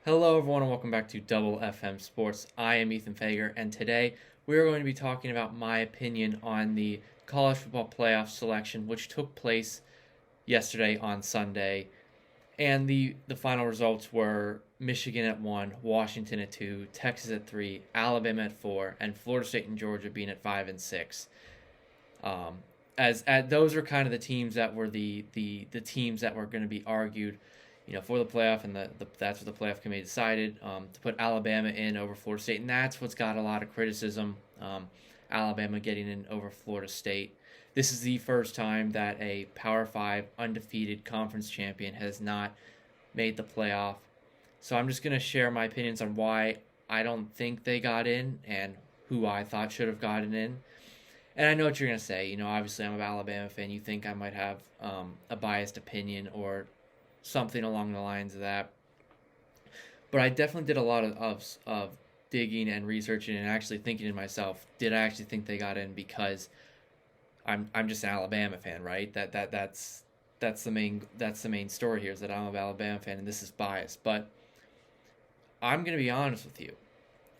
Hello, everyone, and welcome back to Double FM Sports. I am Ethan Fager, and today we are going to be talking about my opinion on the college football playoff selection, which took place yesterday on Sunday. And the final results were Michigan at 1, Washington at 2, Texas at 3, Alabama at 4, and Florida State and Georgia being at 5 and 6. Um, as those are kind of the teams that were the teams that were going to be argued for the playoff, and that's what the playoff committee decided to put Alabama in over Florida State, and that's what's got a lot of criticism. Alabama getting in over Florida State. This is the first time that a Power 5 undefeated conference champion has not made the playoff. So I'm just going to share my opinions on why I don't think they got in and who I thought should have gotten in. And I know what you're going to say. Obviously I'm an Alabama fan. You think I might have a biased opinion or something along the lines of that. But I definitely did a lot of digging and researching and actually thinking to myself, did I actually think they got in because I'm just an Alabama fan, right? That's the main story here, is that I'm an Alabama fan and this is biased. But I'm gonna be honest with you.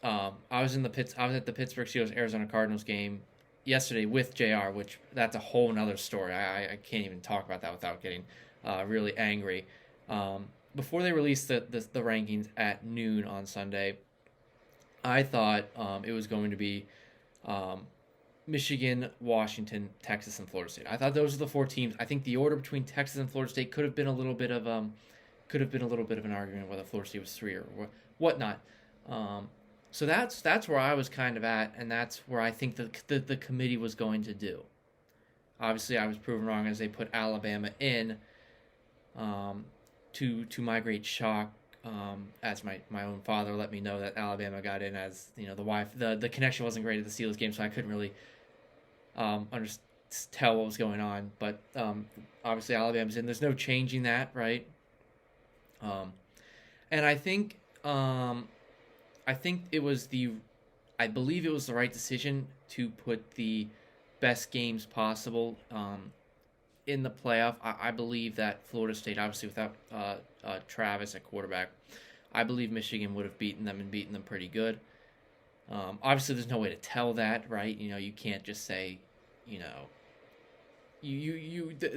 I was at the Pittsburgh Steelers Arizona Cardinals game yesterday with JR, which that's a whole nother story. I can't even talk about that without getting really angry. Before they released the rankings at noon on Sunday, I thought it was going to be Michigan, Washington, Texas, and Florida State. I thought those were the four teams. I think the order between Texas and Florida State could have been a little bit of an argument whether Florida State was 3 or whatnot. So that's where I was kind of at, and that's where I think the committee was going to do. Obviously, I was proven wrong as they put Alabama in. To my great shock, as my own father let me know that Alabama got in, as the connection wasn't great at the Steelers game, so I couldn't really tell what was going on. But obviously Alabama's in. There's no changing that, right? And I think I believe it was the right decision to put the best games possible in the playoff. I believe that Florida State, obviously without Travis at quarterback, I believe Michigan would have beaten them and beaten them pretty good. Obviously, there's no way to tell that, right? You can't just say,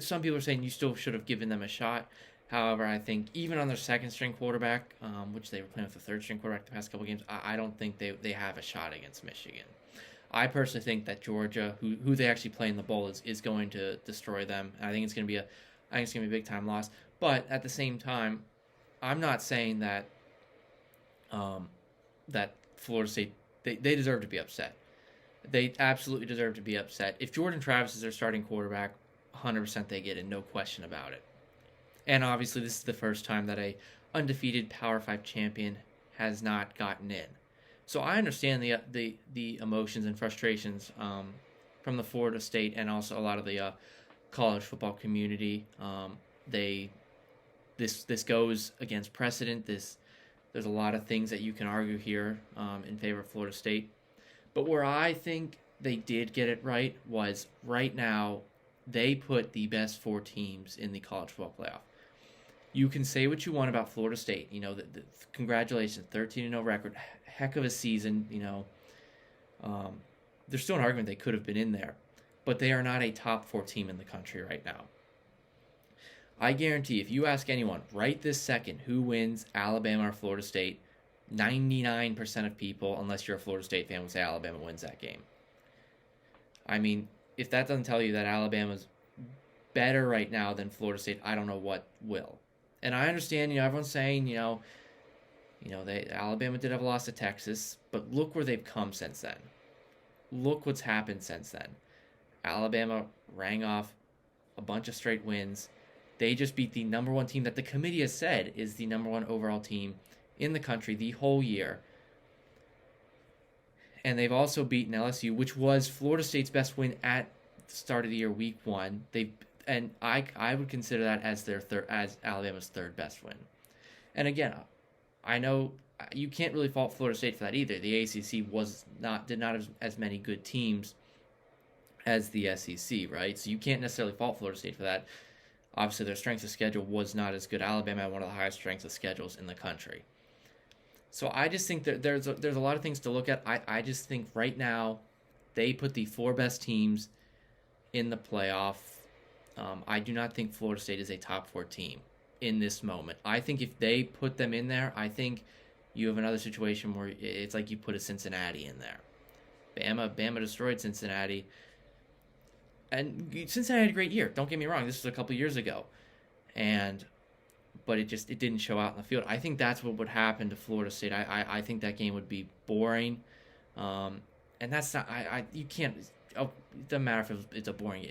some people are saying you still should have given them a shot. However, I think even on their second string quarterback, which they were playing with the third string quarterback the past couple games, I don't think they have a shot against Michigan. I personally think that Georgia, who they actually play in the bowl, is going to destroy them. I think it's going to be a big time loss. But at the same time, I'm not saying that that Florida State they deserve to be upset. They absolutely deserve to be upset. If Jordan Travis is their starting quarterback, 100% they get it, no question about it. And obviously, this is the first time that a undefeated Power 5 champion has not gotten in. So I understand the emotions and frustrations from the Florida State and also a lot of the college football community. This goes against precedent. There's a lot of things that you can argue here in favor of Florida State. But where I think they did get it right was right now they put the best four teams in the college football playoff. You can say what you want about Florida State. Congratulations, 13-0 record, heck of a season. There's still an argument they could have been in there, but they are not a top 4 team in the country right now. I guarantee if you ask anyone right this second who wins, Alabama or Florida State, 99% of people, unless you're a Florida State fan, would say Alabama wins that game. I mean, if that doesn't tell you that Alabama's better right now than Florida State, I don't know what will. And I understand, everyone's saying, Alabama did have a loss to Texas, but look where they've come since then. Look what's happened since then. Alabama rang off a bunch of straight wins. They just beat the number 1 team that the committee has said is the number 1 overall team in the country the whole year. And they've also beaten LSU, which was Florida State's best win at the start of the year, week 1. And I would consider that as Alabama's third best win. And again, I know you can't really fault Florida State for that either. The ACC did not have as many good teams as the SEC, right? So you can't necessarily fault Florida State for that. Obviously, their strength of schedule was not as good. Alabama had one of the highest strengths of schedules in the country. So I just think that there's a lot of things to look at. I just think right now they put the four best teams in the playoff. I do not think Florida State is a top four team in this moment. I think if they put them in there, I think you have another situation where it's like you put a Cincinnati in there. Bama destroyed Cincinnati. And Cincinnati had a great year. Don't get me wrong. This was a couple years ago. But it didn't show out in the field. I think that's what would happen to Florida State. I think that game would be boring. And that's not, you can't, it doesn't matter if it's a boring,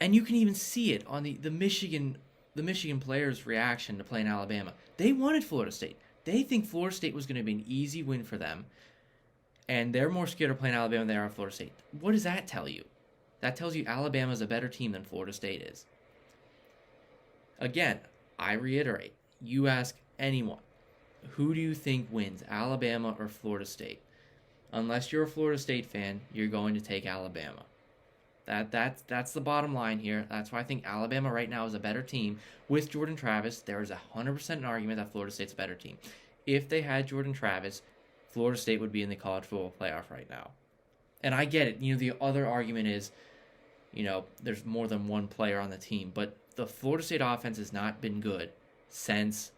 and you can even see it on the Michigan players' reaction to playing Alabama. They wanted Florida State. They think Florida State was going to be an easy win for them, and they're more scared of playing Alabama than they are of Florida State. What does that tell you? That tells you Alabama is a better team than Florida State is. Again, I reiterate, you ask anyone, who do you think wins, Alabama or Florida State? Unless you're a Florida State fan, you're going to take Alabama. That's the bottom line here. That's why I think Alabama right now is a better team. With Jordan Travis, there is 100% an argument that Florida State's a better team. If they had Jordan Travis, Florida State would be in the college football playoff right now. And I get it. The other argument is, there's more than one player on the team. But the Florida State offense has not been good since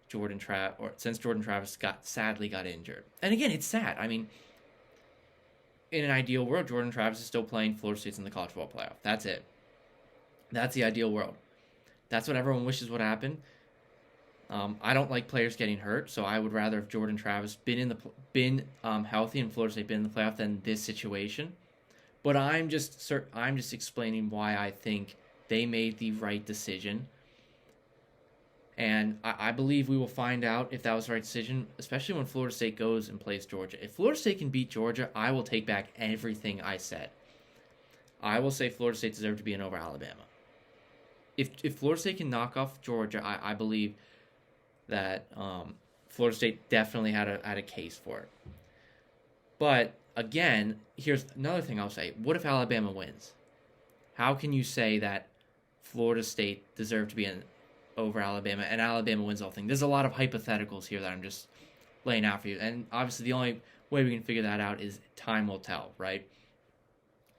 Jordan Travis sadly got injured. And again, it's sad. I mean, in an ideal world, Jordan Travis is still playing. Florida State's in the college football playoff. That's it. That's the ideal world. That's what everyone wishes would happen. I don't like players getting hurt, so I would rather have Jordan Travis been healthy and Florida State been in the playoff than this situation. But I'm just explaining why I think they made the right decision. And I believe we will find out if that was the right decision, especially when Florida State goes and plays Georgia. If Florida State can beat Georgia, I will take back everything I said. I will say Florida State deserved to be in over Alabama. If Florida State can knock off Georgia, I believe that Florida State definitely had a case for it. But again, here's another thing I'll say. What if Alabama wins? How can you say that Florida State deserved to be in over Alabama and Alabama wins the whole thing? There's a lot of hypotheticals here that I'm just laying out for you. And obviously the only way we can figure that out is time will tell, right?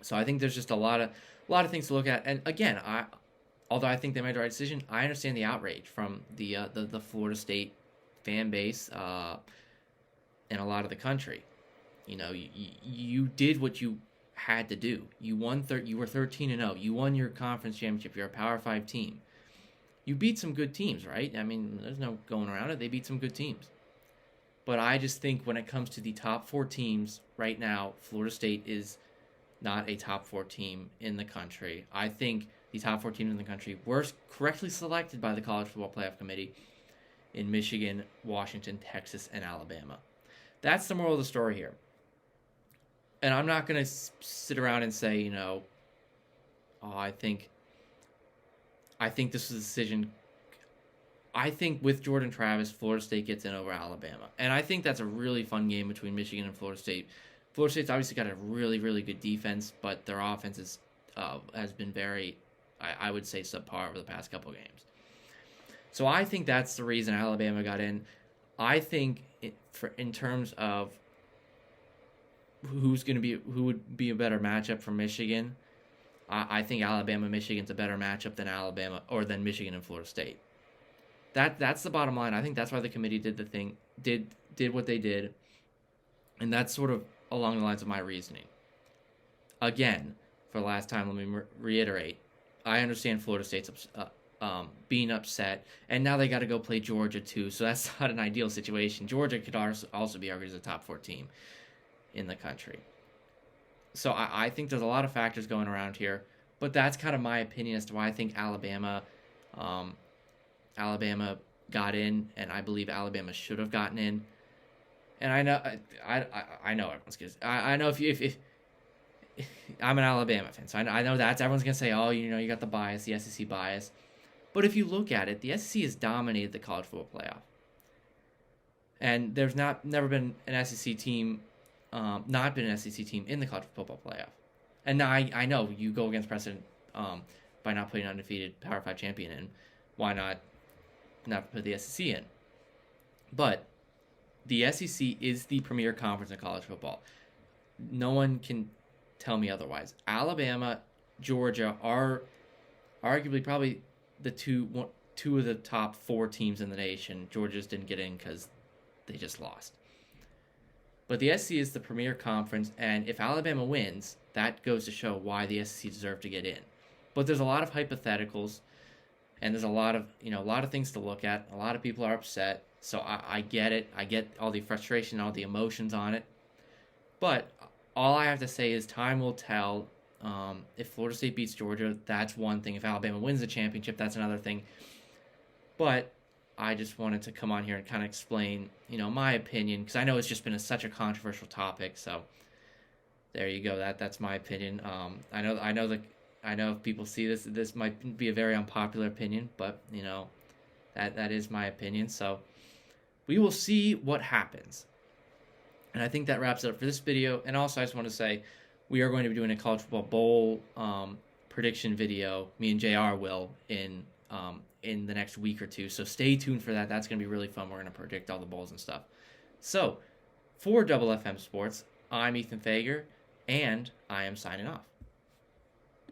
So I think there's just a lot of things to look at. And again, although I think they made the right decision, I understand the outrage from the Florida State fan base and a lot of the country. You did what you had to do. You won. You were 13-0. You won your conference championship. You're a Power 5 team. You beat some good teams, right? I mean, there's no going around it. They beat some good teams. But I just think when it comes to the top four teams right now, Florida State is not a top four team in the country. I think the top four teams in the country were correctly selected by the College Football Playoff Committee in Michigan, Washington, Texas, and Alabama. That's the moral of the story here. And I'm not going to sit around and say, I think this was a decision. I think with Jordan Travis, Florida State gets in over Alabama. And I think that's a really fun game between Michigan and Florida State. Florida State's obviously got a really, really good defense, but their offense has been very, I would say, subpar over the past couple of games. So I think that's the reason Alabama got in. I think in terms of who would be a better matchup for Michigan, I think Michigan's a better matchup than Michigan and Florida State. That's the bottom line. I think that's why the committee did what they did, and that's sort of along the lines of my reasoning. Again, for the last time, let me reiterate: I understand Florida State's being upset, and now they got to go play Georgia too. So that's not an ideal situation. Georgia could also be argued as a top four team in the country. So I think there's a lot of factors going around here, but that's kind of my opinion as to why I think Alabama got in, and I believe Alabama should have gotten in. And I know everyone's gonna. I know if I'm an Alabama fan, so I know that everyone's gonna say, you got the bias, the SEC bias. But if you look at it, the SEC has dominated the college football playoff, and there's never been an SEC team. Not been an SEC team in the college football playoff. And now I know you go against precedent by not putting an undefeated Power 5 champion in. Why not put the SEC in? But the SEC is the premier conference in college football. No one can tell me otherwise. Alabama, Georgia are arguably probably the two of the top 4 teams in the nation. Georgia just didn't get in because they just lost. But the SEC is the premier conference, and if Alabama wins, that goes to show why the SEC deserved to get in. But there's a lot of hypotheticals, and there's a lot of things to look at. A lot of people are upset, so I get it. I get all the frustration, all the emotions on it. But all I have to say is time will tell. If Florida State beats Georgia, that's one thing. If Alabama wins the championship, that's another thing. But I just wanted to come on here and kind of explain, my opinion, because I know it's just been such a controversial topic. So there you go. That's my opinion. I know if people see this might be a very unpopular opinion, but that is my opinion. So we will see what happens. And I think that wraps it up for this video. And also, I just want to say we are going to be doing a college football bowl prediction video. Me and JR will in the next week or two. So stay tuned for that. That's going to be really fun. We're going to predict all the bowls and stuff. So for Double FM Sports, I'm Ethan Fager, and I am signing off.